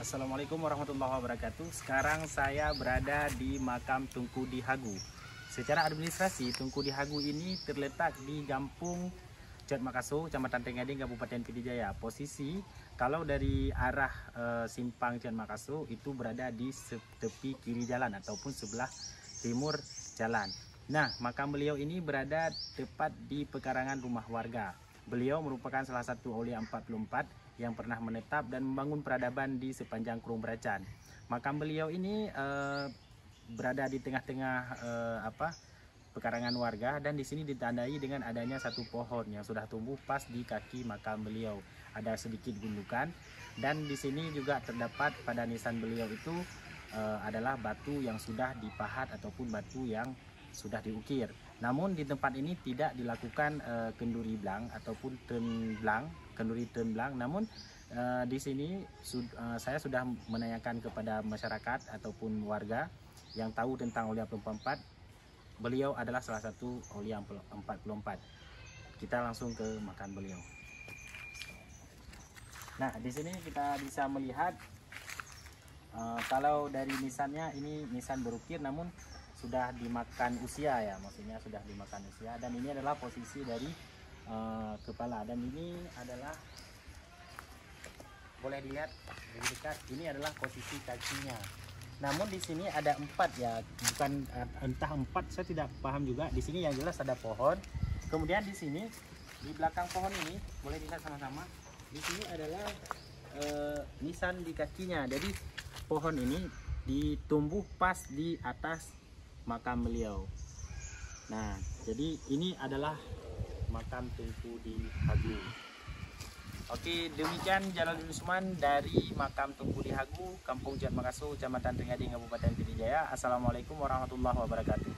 Assalamualaikum warahmatullahi wabarakatuh. Sekarang saya berada di makam Tunku di Hagu. Secara administrasi, Tunku di Hagu ini terletak di Gampung Ciat Makassar, Kecamatan Tengading, Kabupaten Pidijaya. Posisi kalau dari arah simpang Ciat Makassar itu berada di tepi kiri jalan ataupun sebelah timur jalan. Nah, makam beliau ini berada tepat di pekarangan rumah warga. Beliau merupakan salah satu aulia 44 yang pernah menetap dan membangun peradaban di sepanjang Kurung Beracan. Makam beliau ini berada di tengah-tengah pekarangan warga, dan di sini ditandai dengan adanya satu pohon yang sudah tumbuh pas di kaki makam beliau. Ada sedikit gundukan, dan di sini juga terdapat pada nisan beliau itu adalah batu yang sudah dipahat ataupun batu yang sudah diukir. Namun di tempat ini tidak dilakukan kenduri blang ataupun kenduri turn blang. Namun di sini saya sudah menanyakan kepada masyarakat ataupun warga yang tahu tentang aulia 44. Beliau adalah salah satu aulia 44. Kita langsung ke makam beliau. Nah, di sini kita bisa melihat kalau dari nisannya ini nisan berukir namun sudah dimakan usia ya, maksudnya sudah dimakan usia. Dan ini adalah posisi dari kepala, dan ini adalah boleh dilihat lebih dekat, ini adalah posisi kakinya. Namun di sini ada 4 ya, bukan entah 4, saya tidak paham juga. Di sini yang jelas ada pohon. Kemudian di sini di belakang pohon ini boleh dilihat sama-sama. Di sini adalah nisan di kakinya. Jadi pohon ini ditumbuh pas di atas makam beliau. Nah, jadi ini adalah makam Tunku di Hagu. Oke, demikian Jalaluddin Usman dari makam Tunku di Hagu, Kampung Ciat Makassar, Kecamatan Tengading, Kabupaten Pidijaya. Assalamualaikum warahmatullahi wabarakatuh.